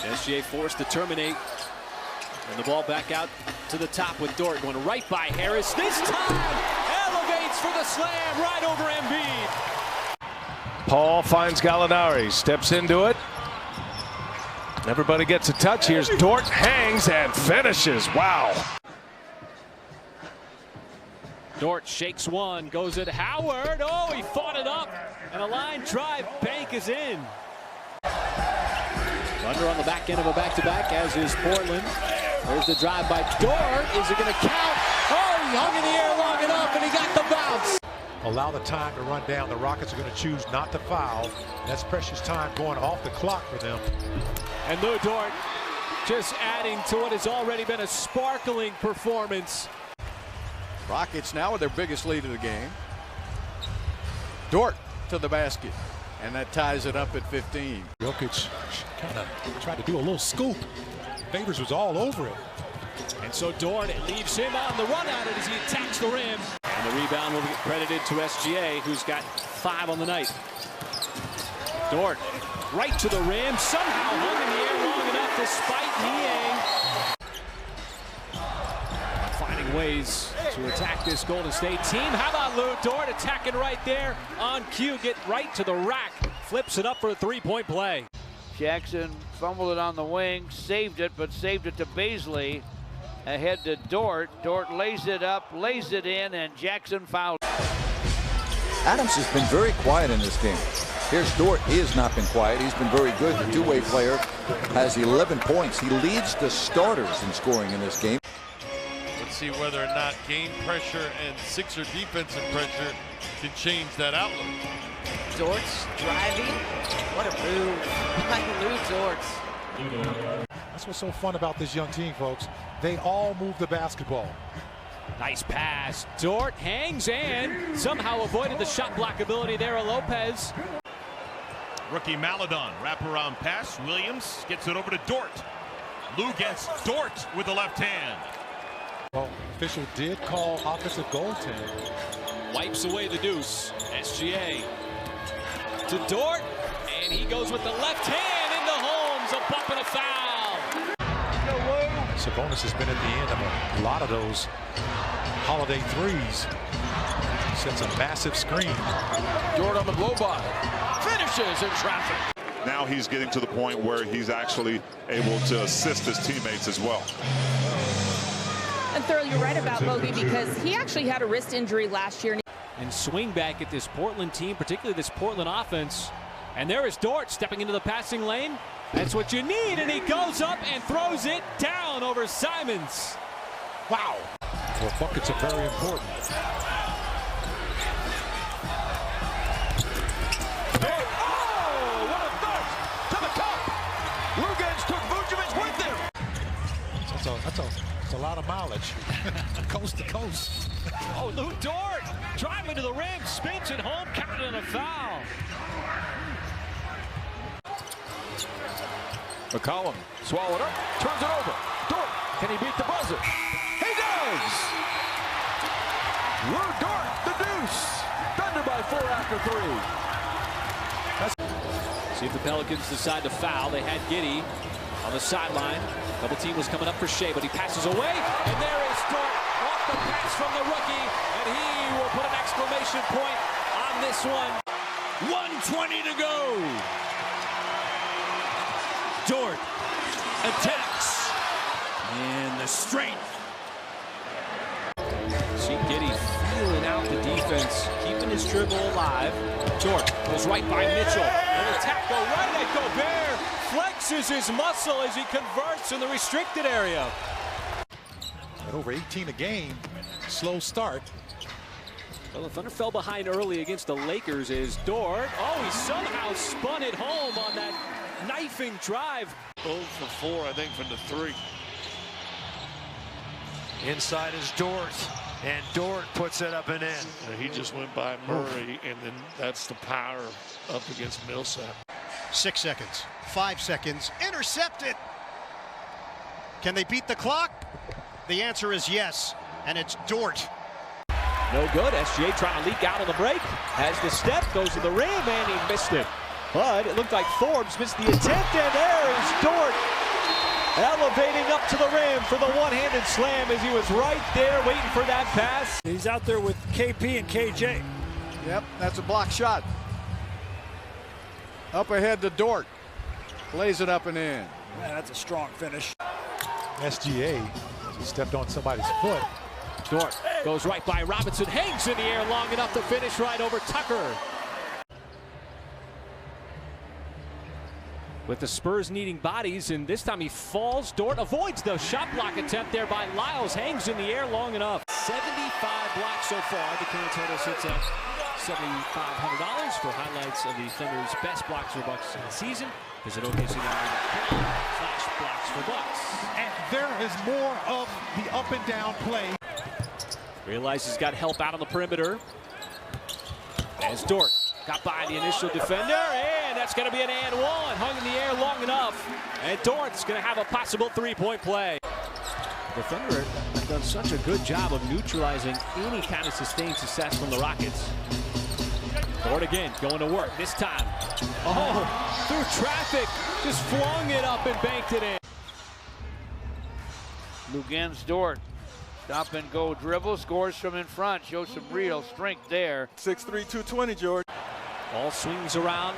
SGA forced to terminate. And the ball back out to the top with Dort going right by Harris. This time elevates for the slam right over Embiid. Paul finds Gallinari, steps into it. Everybody gets a touch. Here's Dort, hangs and finishes. Wow. Dort shakes one, goes at Howard. Oh, he fought it up. And a line drive, bank is in. Under on the back end of a back-to-back, as is Portland. There's the drive by Dort. Is it going to count? Oh, he hung in the air long enough, and he got the bounce. Allow the time to run down. The Rockets are going to choose not to foul. That's precious time going off the clock for them. And Lou Dort just adding to what has already been a sparkling performance. Rockets now with their biggest lead of the game. Dort to the basket, and that ties it up at 15. Jokic kind of tried to do a little scoop. Favors was all over him. And so Dort, it leaves him on the run at it as he attacks the rim. And the rebound will be credited to SGA, who's got 5 on the night. Dort right to the rim, somehow hung in the air long enough despite Niang. Finding ways to attack this Golden State team. How about Lou Dort attacking right there on cue, get right to the rack, flips it up for a three-point play. Jackson fumbled it on the wing, saved it, but saved it to Baisley. Ahead to Dort. Dort lays it up, lays it in, and Jackson fouled. Adams has been very quiet in this game. Here's Dort. He has not been quiet. He's been very good. The two-way player has 11 points. He leads the starters in scoring in this game. Let's see whether or not game pressure and Sixer defensive pressure can change that outlook. Dort's driving. What a move by Lou Dort. That's what's so fun about this young team, folks. They all move the basketball. Nice pass. Dort hangs and somehow avoided the shot blockability there of Lopez. Rookie Maledon, wraparound pass. Williams gets it over to Dort. Luguentz, Dort with the left hand. Well, official did call offensive goaltending. Wipes away the deuce. SGA to Dort, and he goes with the left hand into Holmes. A bump and a foul. Sabonis has been at the end of a lot of those holiday threes. Sets a massive screen. Dort on the blow-by. Finishes in traffic. Now he's getting to the point where he's actually able to assist his teammates as well. And Thurl, you're right about Logie because he actually had a wrist injury last year. And swing back at this Portland team, particularly this Portland offense. And there is Dort stepping into the passing lane. That's what you need, and he goes up and throws it down over Simons. Wow. Well, buckets are very important. Oh, what a thirst to the cup. Luguentz took Vucevic with him. That's a lot of mileage. Coast to coast. Oh, Lou Dort driving to the rim, spins it home, counted on a foul. McCollum swallowed up, turns it over. Dort, can he beat the buzzer? He does! Lou Dort, the deuce. Thunder by 4 after 3. See if the Pelicans decide to foul. They had Giddey on the sideline. Double team was coming up for Shea, but he passes away. And there is Dort off the pass from the rookie. And he will put an exclamation point on this one. 1:20 to go. Dort attacks. And the strength. See Giddey feeling out the defense, keeping his dribble alive. Dort goes right by Mitchell. And the tackle right at Gobert. Flexes his muscle as he converts in the restricted area. At over 18 a game, slow start. Well, the Thunder fell behind early against the Lakers as Dort. Oh, he somehow spun it home on that knifing drive. 0 for 4, I think, from the 3. Inside is Dort, and Dort puts it up and in. He just went by Murray, and then that's the power up against Millsap. 6 seconds, 5 seconds, intercepted. Can they beat the clock? The answer is yes, and it's Dort. No good. SGA trying to leak out on the break. Has the step, goes to the rim, and he missed it. But it looked like Forbes missed the attempt, and there is Dort elevating up to the rim for the one-handed slam as he was right there waiting for that pass. He's out there with KP and KJ. Yep, that's a block shot. Up ahead to Dort. Lays it up and in. Man, that's a strong finish. SGA, he stepped on somebody's foot. Dort goes right by Robinson, hangs in the air long enough to finish right over Tucker. With the Spurs needing bodies, and this time he falls. Dort avoids the shot block attempt there by Lyles, hangs in the air long enough. 75 blocks so far. The current total sits at $7,500 for highlights of the Thunder's best blocks for Bucks in the season. Visit OKC.com/blocks for Bucks. And there is more of the up and down play. Realizes he's got help out on the perimeter. As Dort got by the initial defender, and that's going to be an and one. Hung in the air long enough, and Dort's going to have a possible three-point play. The Thunder have done such a good job of neutralizing any kind of sustained success from the Rockets. Dort again going to work this time. Oh, through traffic, just flung it up and banked it in. Luguentz, Dort. Stop and go dribble, scores from in front, shows some real strength there. 6'3", 220, George. Ball swings around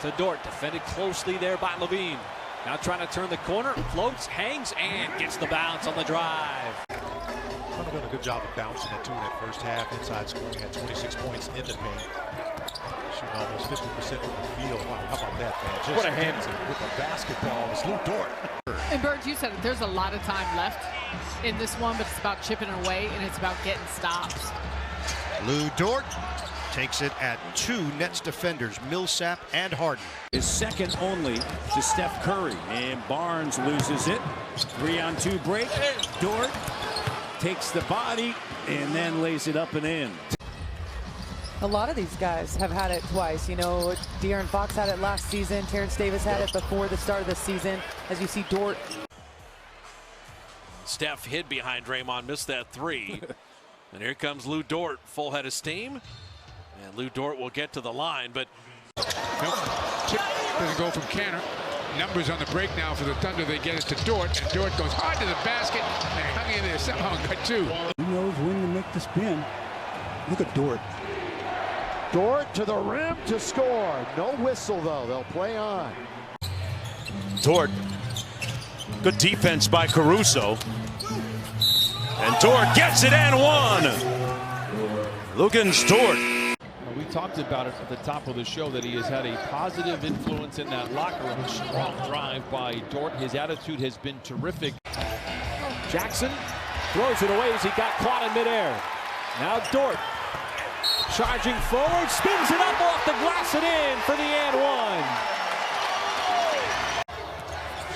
to Dort, defended closely there by Levine. Now trying to turn the corner, floats, hangs, and gets the bounce on the drive. Thunder done a good job of bouncing it too in that first half. Inside scoring, had 26 points in the paint. Shooting almost 50% from the field. Wow, how about that, man? Just what a hand with the basketball. It's Lou Dort. And Bird, you said it, there's a lot of time left in this one, but it's about chipping away and it's about getting stops. Lou Dort takes it at two Nets defenders, Millsap and Harden. Is second only to Steph Curry, and Barnes loses it. 3-on-2 break. Dort takes the body and then lays it up and in. A lot of these guys have had it twice. You know, De'Aaron Fox had it last season. Terrence Davis had it before the start of the season. As you see, Dort. Steph hid behind Draymond, missed that three. And here comes Lou Dort, full head of steam. And Lou Dort will get to the line, but Chip doesn't go from Canner. Numbers on the break now for the Thunder. They get it to Dort, and Dort goes hard to the basket and hung in there somehow and got two. Who knows when to make the spin? Look at Dort. Dort to the rim to score. No whistle, though. They'll play on. Dort. Good defense by Caruso. And Dort gets it and one. Luguentz Dort. We talked about it at the top of the show that he has had a positive influence in that locker room. A strong drive by Dort. His attitude has been terrific. Jackson throws it away as he got caught in midair. Now Dort charging forward, spins it up off the glass and in for the and one.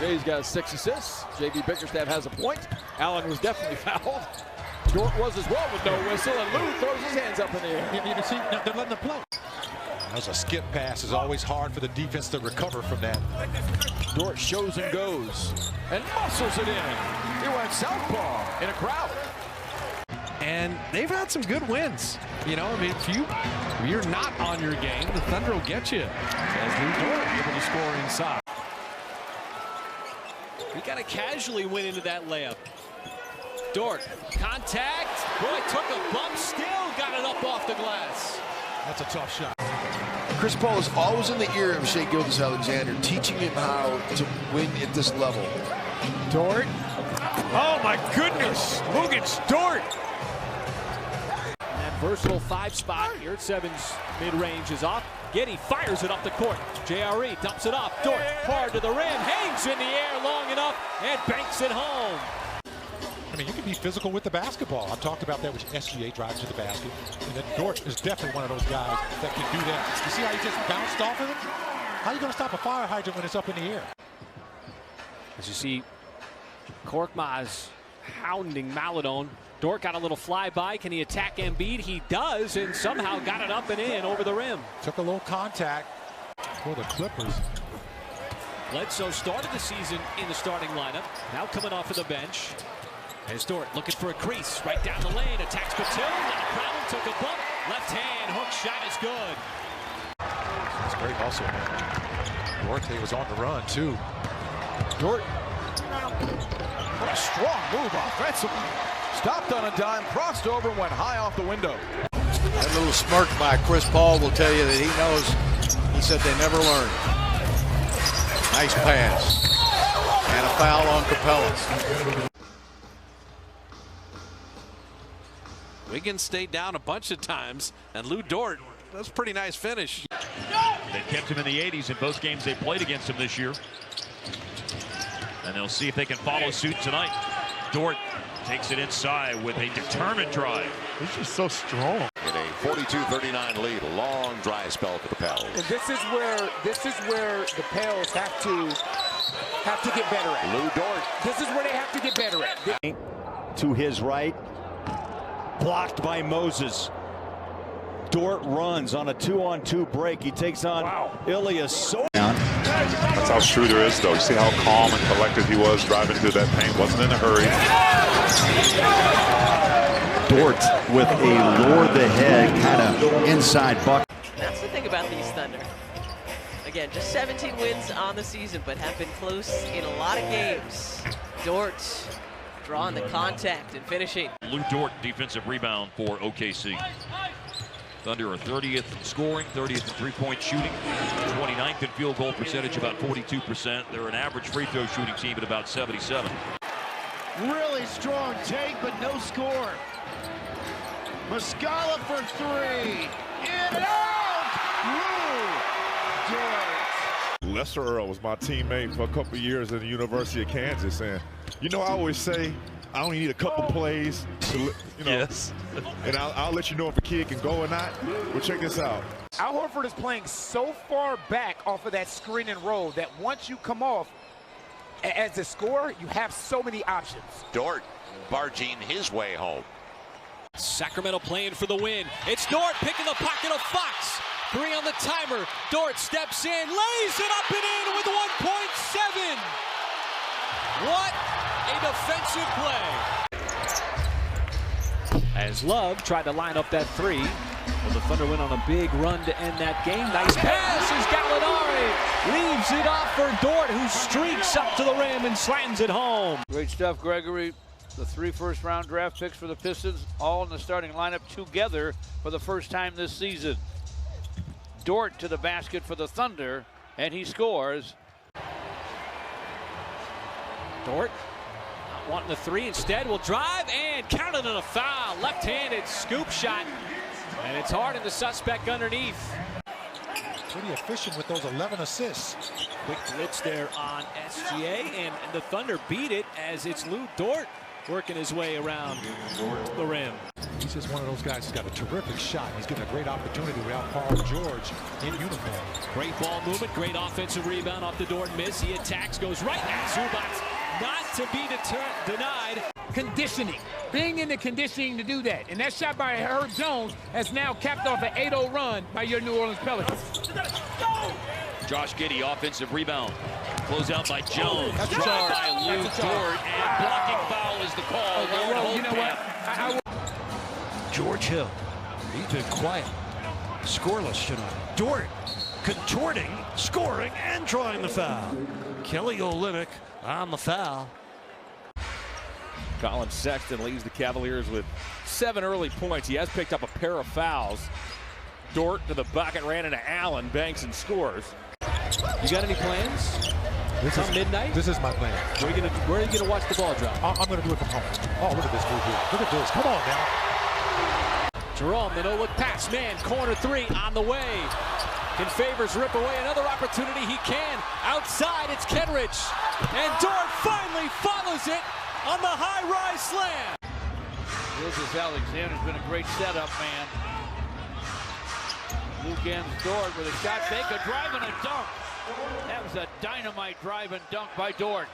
Shea's got 6 assists. J.B. Bickerstaff has a point. Allen was definitely fouled. Dort was as well with no whistle, and Lou throws his hands up in the air. You see, they're letting them play. That was a skip pass. It's always hard for the defense to recover from that. Dort shows and goes and muscles it in. He went southpaw in a crowd. And they've had some good wins. You know, I mean, if you're not on your game, the Thunder will get you. As Lou Dort able to score inside. He got to casually win into that layup. Dort, contact. Boy, took a bump, still got it up off the glass. That's a tough shot. Chris Paul is always in the ear of Shai Gilgeous-Alexander, teaching him how to win at this level. Dort. Oh, my goodness. Luguentz Dort. That versatile 5 spot here at 7's mid-range is off. Giddey fires it up the court. JRE dumps it off. Dort hard to the rim, hangs in the air long enough, and banks it home. I mean, you can be physical with the basketball. I talked about that with SGA driving to the basket. And then Dort is definitely one of those guys that can do that. You see how he just bounced off of it? How are you going to stop a fire hydrant when it's up in the air? As you see, Korkmaz hounding Maledon. Dort got a little flyby. Can he attack Embiid? He does, and somehow got it up and in over the rim. Took a little contact for the Clippers. Bledsoe started the season in the starting lineup. Now coming off of the bench. As Dort looking for a crease right down the lane. Attacks Patil. Not a problem. Took a bump. Left hand hook shot is good. That's great also. Dort was on the run too. Dort a strong move offensively. Stopped on a dime, crossed over, and went high off the window. That little smirk by Chris Paul will tell you that he knows. He said they never learn. Nice pass. And a foul on Capella. Wiggins stayed down a bunch of times, and Lou Dort, that's a pretty nice finish. They kept him in the 80s in both games they played against him this year. And they'll see if they can follow suit tonight. Dort takes it inside with a determined drive. He's just so strong. In a 42-39 lead, a long dry spell for the Pels. And this is where the Pels have to get better at. Lou Dort. This is where they have to get better at. To his right, blocked by Moses. Dort runs on a 2-on-2 break. He takes on Ilyas. That's how Schroeder is, though. You see how calm and collected he was driving through that paint. Wasn't in a hurry. Dort with a lure-the-head kind of inside bucket. That's the thing about these Thunder. Again, just 17 wins on the season, but have been close in a lot of games. Dort drawing the contact and finishing. Lou Dort, defensive rebound for OKC. Thunder are 30th scoring, 30th in three-point shooting, 29th in field goal percentage, about 42%. They're an average free throw shooting team at about 77. Really strong take, but no score. Muscala for three. In and out. Lou Dort. Lester Earl was my teammate for a couple of years at the University of Kansas, and you know, I always say I only need a couple plays to, you know, yes. And I'll let you know if a kid can go or not. Well, check this out. Al Horford is playing so far back off of that screen and roll that once you come off as a scorer, you have so many options. Dort barging his way home. Sacramento playing for the win. It's Dort picking the pocket of Fox. 3 on the timer. Dort steps in, lays it up and in with 1.7. What a defensive play. As Love tried to line up that 3. Well, the Thunder went on a big run to end that game. Nice pass as Gallinari leaves it off for Dort, who streaks up to the rim and slams it home. Great stuff, Gregory. The 3 first-round draft picks for the Pistons, all in the starting lineup together for the first time this season. Dort to the basket for the Thunder, and he scores. Dort not wanting the 3, instead will drive and counted on a foul. Left-handed scoop shot, and it's hard in the suspect underneath. Pretty efficient with those 11 assists. Quick blitz there on SGA, and the Thunder beat it as it's Lou Dort working his way around the rim. He's just one of those guys who's got a terrific shot. He's getting a great opportunity without Paul George in uniform. Great ball movement, great offensive rebound off the Dort miss. He attacks, goes right at Zubac. Not to be denied. Conditioning, being in the conditioning to do that. And that shot by Herb Jones has now capped off an 8-0 run by your New Orleans Pelicans. Josh Giddey, offensive rebound. Close out by Jones. That's Drive by Lou Dort, and blocking foul is the call. Well, you know what? George Hill, he's been quiet, scoreless tonight. Dort contorting, scoring, and drawing the foul. Kelly Olynyk on the foul. Colin Sexton leads the Cavaliers with 7 early points. He has picked up a pair of fouls. Dort to the bucket, ran into Allen, banks and scores. You got any plans? This is midnight? This is my plan. Where are you gonna watch the ball drop? I'm gonna do it from home. Oh, look at this move here. Look at this. Come on now. Jerome, the no-look pass. Man, corner 3 on the way. Can Favors rip away another opportunity? He can. Outside, it's Kenrich. And Dort finally follows it on the high-rise slam. Gilgeous Alexander's been a great setup, man. Luguentz Dort with a shot fake, a drive and a dunk. That was a dynamite drive and dunk by Dort.